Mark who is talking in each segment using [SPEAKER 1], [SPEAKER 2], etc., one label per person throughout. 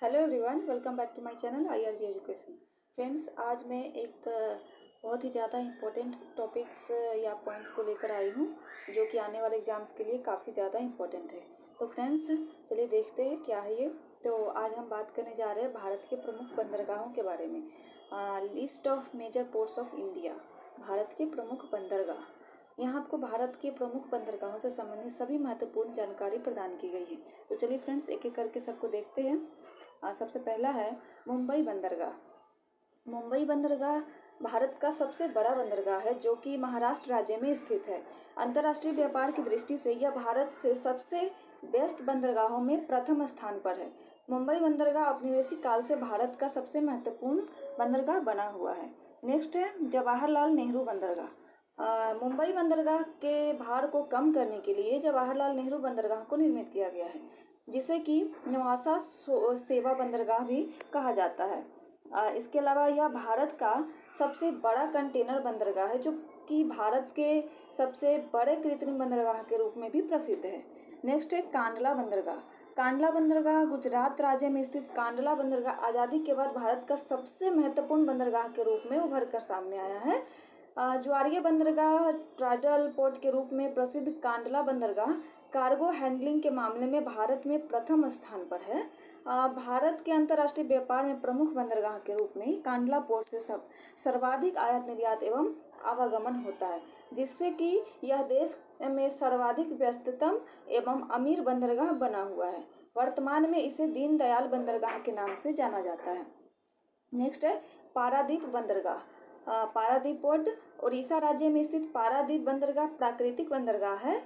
[SPEAKER 1] Hello everyone, welcome back to my channel IRG education. Friends, आज मैं एक बहुत ही ज़्यादा इम्पोर्टेंट टॉपिक्स या पॉइंट्स को लेकर आई हूँ जो कि आने वाले एग्जाम्स के लिए काफ़ी ज़्यादा इम्पोर्टेंट है। तो फ्रेंड्स, चलिए देखते हैं क्या है ये। तो आज हम बात करने जा रहे हैं भारत के प्रमुख बंदरगाहों के बारे में। List of major ports of India, Bharat के प्रमुख बंदरगाह। यहाँ आपको भारत के प्रमुख बंदरगाहों से संबंधित सभी महत्वपूर्ण जानकारी प्रदान की गई है। तो चलिए फ्रेंड्स, एक एक करके सबको देखते हैं। सबसे पहला है मुंबई बंदरगाह। मुंबई बंदरगाह भारत का सबसे बड़ा बंदरगाह है जो कि महाराष्ट्र राज्य में स्थित है। अंतर्राष्ट्रीय व्यापार की दृष्टि से यह भारत से सबसे व्यस्त बंदरगाहों में प्रथम स्थान पर है। मुंबई बंदरगाह औपनिवेशिक काल से भारत का सबसे महत्वपूर्ण बंदरगाह बना हुआ है। नेक्स्ट है जवाहरलाल नेहरू बंदरगाह। मुंबई बंदरगाह के भार को कम करने के लिए जवाहरलाल नेहरू बंदरगाह को निर्मित किया गया है, जिसे कि नवासा सेवा बंदरगाह भी कहा जाता है। इसके अलावा यह भारत का सबसे बड़ा कंटेनर बंदरगाह है जो कि भारत के सबसे बड़े कृत्रिम बंदरगाह के रूप में भी प्रसिद्ध है। नेक्स्ट है कांडला बंदरगाह। कांडला बंदरगाह गुजरात राज्य में स्थित कांडला बंदरगाह आज़ादी के बाद भारत का सबसे महत्वपूर्ण बंदरगाह के रूप में उभर कर सामने आया है। ज्वारीय बंदरगाह ट्राइडल पोर्ट के रूप में प्रसिद्ध कांडला बंदरगाह कार्गो हैंडलिंग के मामले में भारत में प्रथम स्थान पर है। भारत के अंतर्राष्ट्रीय व्यापार में प्रमुख बंदरगाह के रूप में कांडला पोर्ट से सर्वाधिक आयात निर्यात एवं आवागमन होता है, जिससे कि यह देश में सर्वाधिक व्यस्ततम एवं अमीर बंदरगाह बना हुआ है। वर्तमान में इसे दीनदयाल बंदरगाह के नाम से जाना जाता है। नेक्स्ट है पारादीप बंदरगाह। पारादीप पोर्ट उड़ीसा राज्य में स्थित पारादीप बंदरगाह प्राकृतिक बंदरगाह है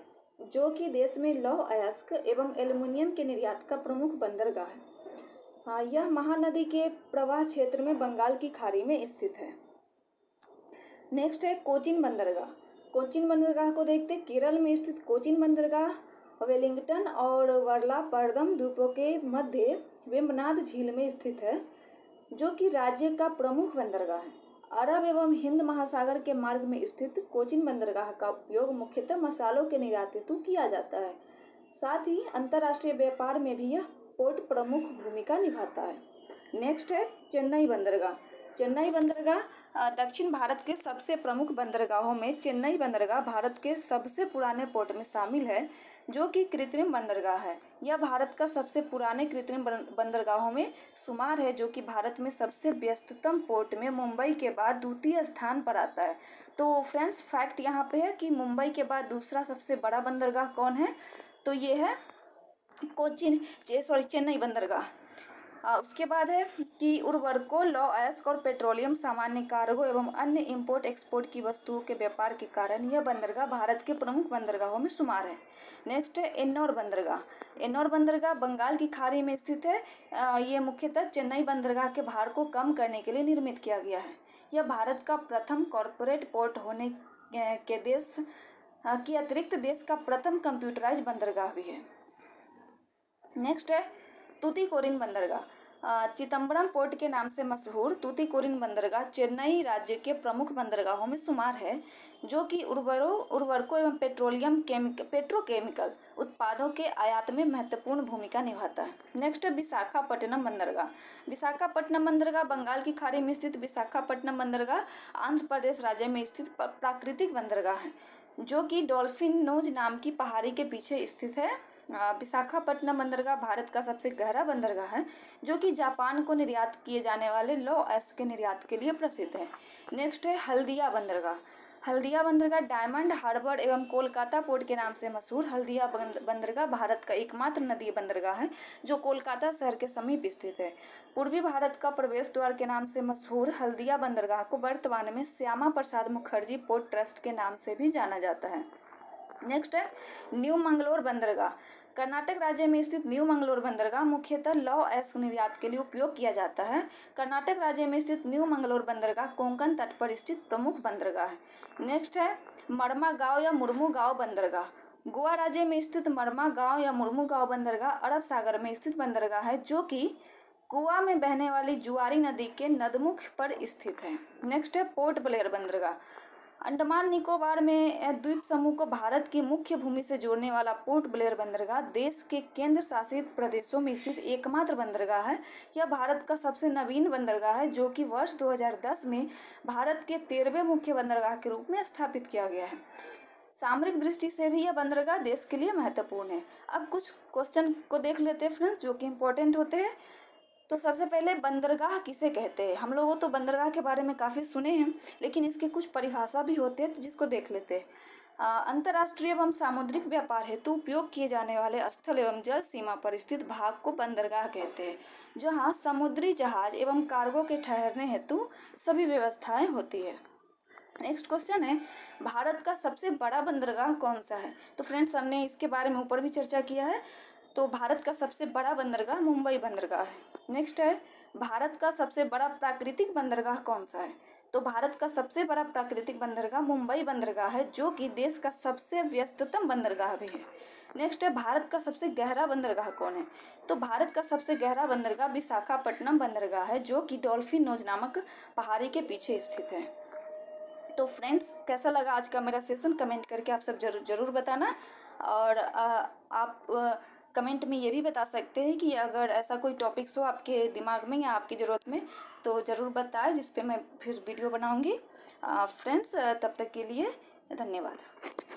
[SPEAKER 1] जो कि देश में लौह अयस्क एवं एल्युमिनियम के निर्यात का प्रमुख बंदरगाह है। यह महानदी के प्रवाह क्षेत्र में बंगाल की खाड़ी में स्थित है। नेक्स्ट है कोचीन बंदरगाह। कोचीन बंदरगाह को देखते केरल में स्थित कोचीन बंदरगाह वेलिंगटन और वर्लापरदम द्वीपों के मध्य वेम्बनाड झील में स्थित है, जो कि राज्य का प्रमुख बंदरगाह है। अरब एवं हिंद महासागर के मार्ग में स्थित कोचीन बंदरगाह का उपयोग मुख्यतः मसालों के निर्यात हेतु किया जाता है। साथ ही अंतर्राष्ट्रीय व्यापार में भी यह पोर्ट प्रमुख भूमिका निभाता है। नेक्स्ट है चेन्नई बंदरगाह। चेन्नई बंदरगाह दक्षिण भारत के सबसे प्रमुख बंदरगाहों में चेन्नई बंदरगाह भारत के सबसे पुराने पोर्ट में शामिल है, जो कि कृत्रिम बंदरगाह है। यह भारत का सबसे पुराने कृत्रिम बंदरगाहों में शुमार है, जो कि भारत में सबसे व्यस्ततम पोर्ट में मुंबई के बाद द्वितीय स्थान पर आता है। तो फ्रेंड्स, फैक्ट यहाँ पे है कि मुंबई के बाद दूसरा सबसे बड़ा बंदरगाह कौन है, तो ये है चेन्नई बंदरगाह। उसके बाद है कि उर्वरकों, लौह अयस्क और पेट्रोलियम, सामान्य कार्गो एवं अन्य इंपोर्ट एक्सपोर्ट की वस्तुओं के व्यापार के कारण यह बंदरगाह भारत के प्रमुख बंदरगाहों में शुमार है। नेक्स्ट है एन्नौर बंदरगाह। एन्नौर बंदरगाह बंगाल की खाड़ी में स्थित है। ये मुख्यतः चेन्नई बंदरगाह के भार को कम करने के लिए निर्मित किया गया है। यह भारत का प्रथम कॉरपोरेट पोर्ट होने के देश के अतिरिक्त देश का प्रथम कंप्यूटराइज बंदरगाह भी है। नेक्स्ट है तूतीकोरिन बंदरगाह। चिदम्बरम पोर्ट के नाम से मशहूर तूतीकोरिन बंदरगाह चेन्नई राज्य के प्रमुख बंदरगाहों में शुमार है, जो कि उर्वरकों एवं पेट्रोकेमिकल उत्पादों के आयात में महत्वपूर्ण भूमिका निभाता है। नेक्स्ट है विशाखापट्टनम बंदरगाह। विशाखापट्टनम बंदरगाह बंगाल की खाड़ी में स्थित विशाखापट्टनम बंदरगाह आंध्र प्रदेश राज्य में स्थित प्राकृतिक बंदरगाह है, जो कि डॉल्फिन नोज नाम की पहाड़ी के पीछे स्थित है। विशाखापट्टनम बंदरगाह भारत का सबसे गहरा बंदरगाह है, जो कि जापान को निर्यात किए जाने वाले लौह अयस्क के निर्यात के लिए प्रसिद्ध है। नेक्स्ट है हल्दिया बंदरगाह। हल्दिया बंदरगाह डायमंड हार्बर एवं कोलकाता पोर्ट के नाम से मशहूर हल्दिया बंदरगाह भारत का एकमात्र नदी बंदरगाह है जो कोलकाता शहर के समीप स्थित है। पूर्वी भारत का प्रवेश द्वार के नाम से मशहूर हल्दिया बंदरगाह को वर्तमान में श्यामा प्रसाद मुखर्जी पोर्ट ट्रस्ट के नाम से भी जाना जाता है। नेक्स्ट है न्यू मंगलोर बंदरगाह। कर्नाटक राज्य में स्थित न्यू मंगलोर बंदरगाह मुख्यतः लौह अयस्क निर्यात के लिए उपयोग किया जाता है। कर्नाटक राज्य में स्थित न्यू मंगलोर बंदरगाह कोंकण तट पर स्थित प्रमुख बंदरगाह है। नेक्स्ट है मड़मा गांव या मुर्मू गांव बंदरगाह। गोवा राज्य में स्थित मड़मा गांव या मुर्मू गांव बंदरगाह अरब सागर में स्थित बंदरगाह है, जो कि गोवा में बहने वाली जुआरी नदी के नदमुख पर स्थित है। नेक्स्ट है पोर्ट ब्लेयर बंदरगाह। अंडमान निकोबार में द्वीप समूह को भारत की मुख्य भूमि से जोड़ने वाला पोर्ट ब्लेयर बंदरगाह देश के केंद्र शासित प्रदेशों में स्थित एकमात्र बंदरगाह है। यह भारत का सबसे नवीन बंदरगाह है जो कि वर्ष 2010 में भारत के 13वें मुख्य बंदरगाह के रूप में स्थापित किया गया है। सामरिक दृष्टि से भी यह बंदरगाह देश के लिए महत्वपूर्ण है। अब कुछ क्वेश्चन को देख लेते हैं फ्रेंड्स, जो कि इम्पोर्टेंट होते हैं। तो सबसे पहले बंदरगाह किसे कहते हैं। हम लोगों तो बंदरगाह के बारे में काफ़ी सुने हैं, लेकिन इसके कुछ परिभाषा भी होते हैं, तो जिसको देख लेते हैं। अंतर्राष्ट्रीय एवं सामुद्रिक व्यापार हेतु उपयोग किए जाने वाले स्थल एवं जल सीमा पर स्थित भाग को बंदरगाह कहते हैं, जहाँ समुद्री जहाज एवं कार्गो के ठहरने हेतु सभी व्यवस्थाएं होती है। नेक्स्ट क्वेश्चन है, भारत का सबसे बड़ा बंदरगाह कौन सा है। तो फ्रेंड्स, हमने इसके बारे में ऊपर भी चर्चा किया है। तो भारत का सबसे बड़ा बंदरगाह मुंबई बंदरगाह है। नेक्स्ट है, भारत का सबसे बड़ा प्राकृतिक बंदरगाह कौन सा है। तो भारत का सबसे बड़ा प्राकृतिक बंदरगाह मुंबई बंदरगाह है, जो कि देश का सबसे व्यस्ततम बंदरगाह भी है। नेक्स्ट है, भारत का सबसे गहरा बंदरगाह कौन है। तो भारत का सबसे गहरा बंदरगाह विशाखापट्टनम बंदरगाह है, जो कि डॉल्फिन नोज नामक पहाड़ी के पीछे स्थित है। तो फ्रेंड्स, कैसा लगा आज का मेरा सेशन, कमेंट करके आप सब जरूर बताना। और आप कमेंट में ये भी बता सकते हैं कि अगर ऐसा कोई टॉपिक्स हो आपके दिमाग में या आपकी ज़रूरत में, तो ज़रूर बताएं, जिस पे मैं फिर वीडियो बनाऊंगी। फ्रेंड्स, तब तक के लिए धन्यवाद।